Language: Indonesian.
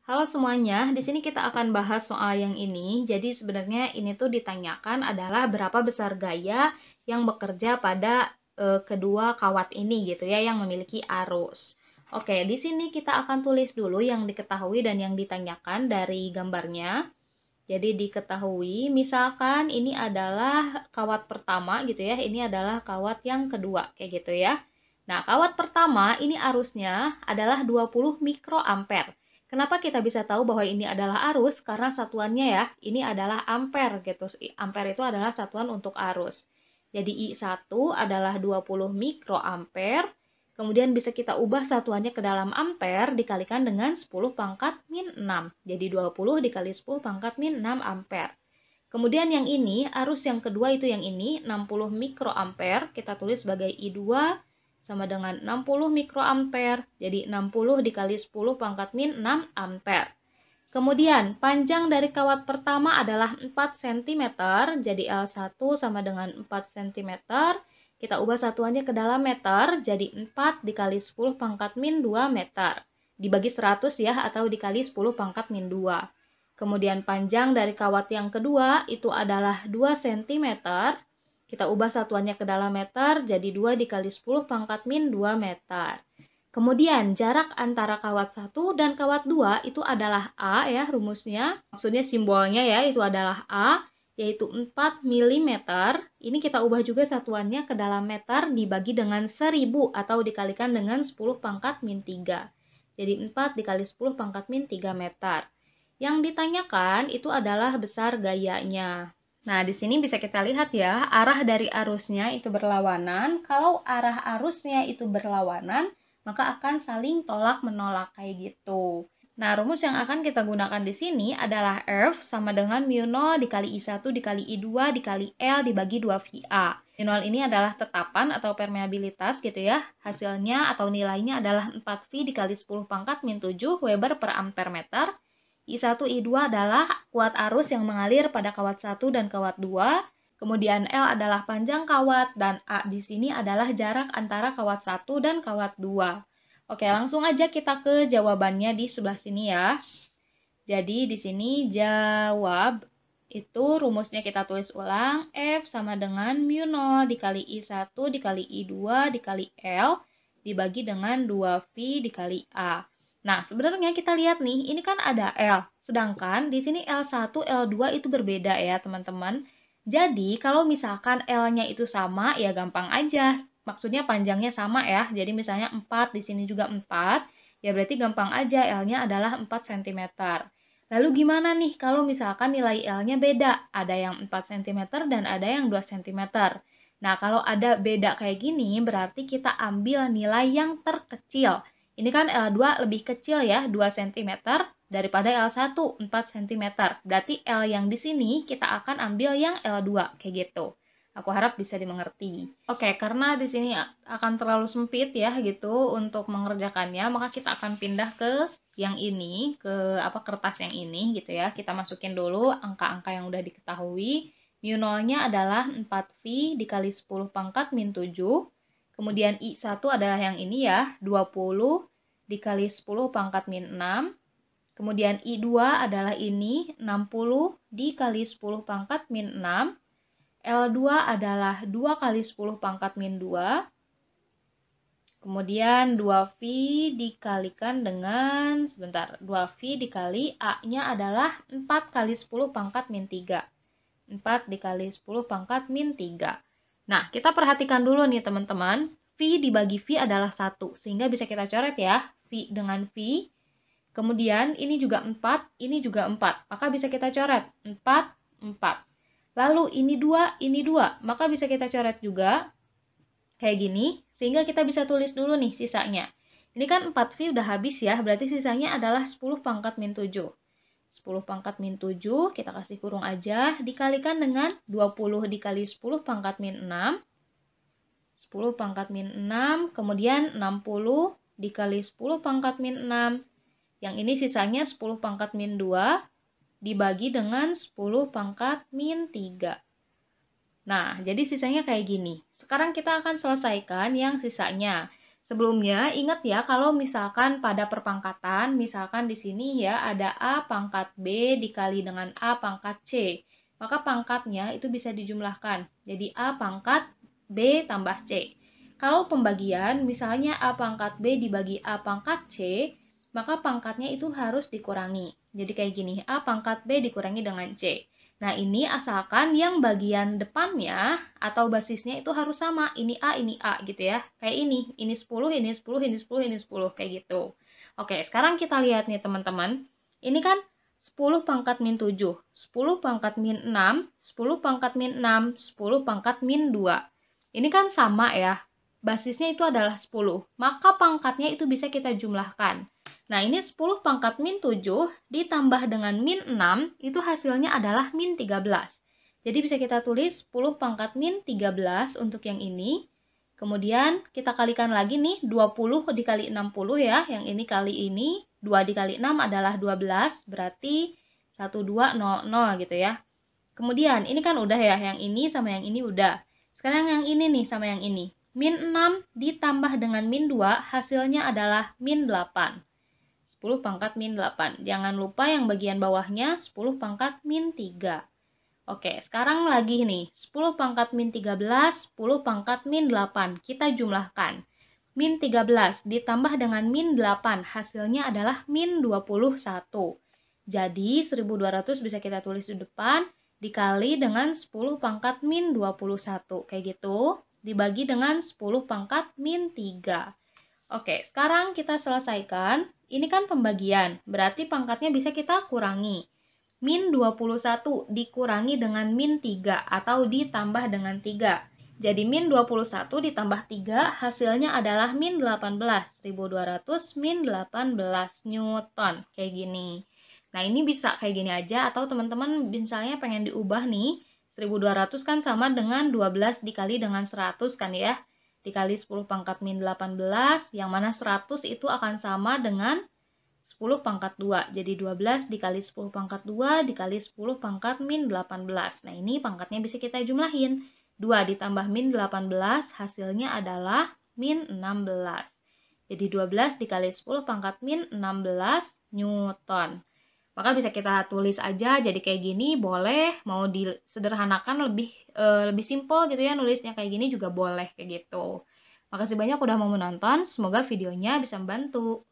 Halo semuanya, di sini kita akan bahas soal yang ini. Jadi sebenarnya ini tuh ditanyakan adalah berapa besar gaya yang bekerja pada kedua kawat ini gitu ya, yang memiliki arus. Oke, di sini kita akan tulis dulu yang diketahui dan yang ditanyakan dari gambarnya. Jadi diketahui, misalkan ini adalah kawat pertama gitu ya, ini adalah kawat yang kedua kayak gitu ya. Nah, kawat pertama ini arusnya adalah 20 mikroampere. Kenapa kita bisa tahu bahwa ini adalah arus? Karena satuannya ya, ini adalah ampere gitu. Ampere itu adalah satuan untuk arus. Jadi I1 adalah 20 mikroampere. Kemudian bisa kita ubah satuannya ke dalam ampere dikalikan dengan 10 pangkat min 6. Jadi 20 dikali 10 pangkat min 6 ampere. Kemudian yang ini, arus yang kedua itu yang ini, 60 mikroampere. Kita tulis sebagai I2 sama dengan 60 mikroampere. Jadi 60 dikali 10 pangkat min 6 ampere. Kemudian panjang dari kawat pertama adalah 4 cm. Jadi L1 sama dengan 4 cm. Kita ubah satuannya ke dalam meter. Jadi 4 dikali 10 pangkat min 2 meter. Dibagi 100 ya, atau dikali 10 pangkat min 2. Kemudian panjang dari kawat yang kedua itu adalah 2 cm. Kita ubah satuannya ke dalam meter, jadi 2 dikali 10 pangkat min 2 meter. Kemudian jarak antara kawat 1 dan kawat 2 itu adalah A ya rumusnya. Maksudnya simbolnya ya itu adalah A, yaitu 4 mm. Ini kita ubah juga satuannya ke dalam meter dibagi dengan 1000 atau dikalikan dengan 10 pangkat min 3. Jadi 4 dikali 10 pangkat min 3 meter. Yang ditanyakan itu adalah besar gayanya. Nah, di sini bisa kita lihat ya, arah dari arusnya itu berlawanan. Kalau arah arusnya itu berlawanan, maka akan saling tolak-menolak kayak gitu. Nah, rumus yang akan kita gunakan di sini adalah F sama dengan mu0 dikali I1 dikali I2 dikali L dibagi 2VA. Mu0 ini adalah tetapan atau permeabilitas gitu ya. Hasilnya atau nilainya adalah 4V dikali 10 pangkat min 7 Weber per ampere meter. I1, I2 adalah kuat arus yang mengalir pada kawat 1 dan kawat 2. Kemudian L adalah panjang kawat dan A di sini adalah jarak antara kawat 1 dan kawat 2. Oke, langsung aja kita ke jawabannya di sebelah sini ya. Jadi di sini jawab itu rumusnya kita tulis ulang. F sama dengan mu0 dikali I1 dikali I2 dikali L dibagi dengan 2V dikali A. Nah, sebenarnya kita lihat nih, ini kan ada L. Sedangkan di sini L1, L2 itu berbeda ya, teman-teman. Jadi, kalau misalkan L-nya itu sama, ya gampang aja. Maksudnya panjangnya sama ya. Jadi misalnya 4, di sini juga 4. Ya berarti gampang aja, L-nya adalah 4 cm. Lalu gimana nih kalau misalkan nilai L-nya beda? Ada yang 4 cm dan ada yang 2 cm. Nah, kalau ada beda kayak gini, berarti kita ambil nilai yang terkecil. Ini kan L2 lebih kecil ya, 2 cm daripada L1, 4 cm. Berarti L yang di sini kita akan ambil yang L2, kayak gitu. Aku harap bisa dimengerti. Oke, karena di sini akan terlalu sempit ya gitu untuk mengerjakannya, maka kita akan pindah ke yang ini, ke kertas yang ini gitu ya. Kita masukin dulu angka-angka yang udah diketahui. Mu0-nya adalah 4V dikali 10 pangkat min 7. Kemudian I1 adalah yang ini ya, 20 dikali 10 pangkat min 6. Kemudian I2 adalah ini, 60 dikali 10 pangkat min 6. L2 adalah 2 kali 10 pangkat min 2. Kemudian 2V dikalikan dengan, 2V dikali A-nya adalah 4 kali 10 pangkat min 3. 4 dikali 10 pangkat min 3. Nah, kita perhatikan dulu nih teman-teman. V dibagi V adalah 1, sehingga bisa kita coret ya. V dengan V. Kemudian ini juga 4, ini juga 4. Maka bisa kita coret 4, 4. Lalu ini 2, maka bisa kita coret juga kayak gini, sehingga kita bisa tulis dulu nih sisanya. Ini kan 4V udah habis ya, berarti sisanya adalah 10 pangkat min 7. 10 pangkat min 7, kita kasih kurung aja, dikalikan dengan 20 dikali 10 pangkat min 6. 10 pangkat min 6, kemudian 60 dikali 10 pangkat min 6. Yang ini sisanya 10 pangkat min 2 dibagi dengan 10 pangkat min 3. Nah, jadi sisanya kayak gini. Sekarang kita akan selesaikan yang sisanya. Sebelumnya, ingat ya kalau misalkan pada perpangkatan, misalkan di sini ya ada A pangkat B dikali dengan A pangkat C. Maka pangkatnya itu bisa dijumlahkan. Jadi A pangkat B tambah C. Kalau pembagian, misalnya A pangkat B dibagi A pangkat C, maka pangkatnya itu harus dikurangi. Jadi kayak gini, A pangkat B dikurangi dengan C. Nah, ini asalkan yang bagian depannya atau basisnya itu harus sama. Ini A gitu ya. Kayak ini 10, ini 10, ini 10, ini 10, kayak gitu. Oke, sekarang kita lihat nih teman-teman. Ini kan 10 pangkat min 7, 10 pangkat min 6, 10 pangkat min 6, 10 pangkat min 2. Ini kan sama ya. Basisnya itu adalah 10. Maka pangkatnya itu bisa kita jumlahkan. Nah, ini 10 pangkat min 7 ditambah dengan min 6, itu hasilnya adalah min 13. Jadi bisa kita tulis 10 pangkat min 13 untuk yang ini. Kemudian kita kalikan lagi nih, 20 dikali 60 ya, yang ini kali ini. 2 dikali 6 adalah 12, berarti 1200 gitu ya. Kemudian ini kan udah ya, yang ini sama yang ini udah. Sekarang yang ini nih sama yang ini. Min 6 ditambah dengan min 2, hasilnya adalah min 8. 10 pangkat min 8. Jangan lupa yang bagian bawahnya 10 pangkat min 3. Oke, sekarang lagi nih. 10 pangkat min 13, 10 pangkat min 8. Kita jumlahkan. Min 13 ditambah dengan min 8. Hasilnya adalah min 21. Jadi 1200 bisa kita tulis di depan. Dikali dengan 10 pangkat min 21. Kayak gitu. Dibagi dengan 10 pangkat min 3. Oke, sekarang kita selesaikan. Ini kan pembagian, berarti pangkatnya bisa kita kurangi. Min 21 dikurangi dengan min 3 atau ditambah dengan 3. Jadi min 21 ditambah 3 hasilnya adalah min 18. 1200 min 18 Newton. Kayak gini. Nah, ini bisa kayak gini aja atau teman-teman misalnya pengen diubah nih. 1200 kan sama dengan 12 dikali dengan 100 kan ya. Dikali 10 pangkat min 18, yang mana 100 itu akan sama dengan 10 pangkat 2. Jadi 12 dikali 10 pangkat 2 dikali 10 pangkat min 18. Nah, ini pangkatnya bisa kita jumlahin. 2 ditambah min 18 hasilnya adalah min 16. Jadi 12 dikali 10 pangkat min 16 Newton. Maka bisa kita tulis aja jadi kayak gini, boleh. Mau disederhanakan lebih simpel gitu ya, nulisnya kayak gini juga boleh kayak gitu. Makasih banyak udah mau menonton, semoga videonya bisa membantu.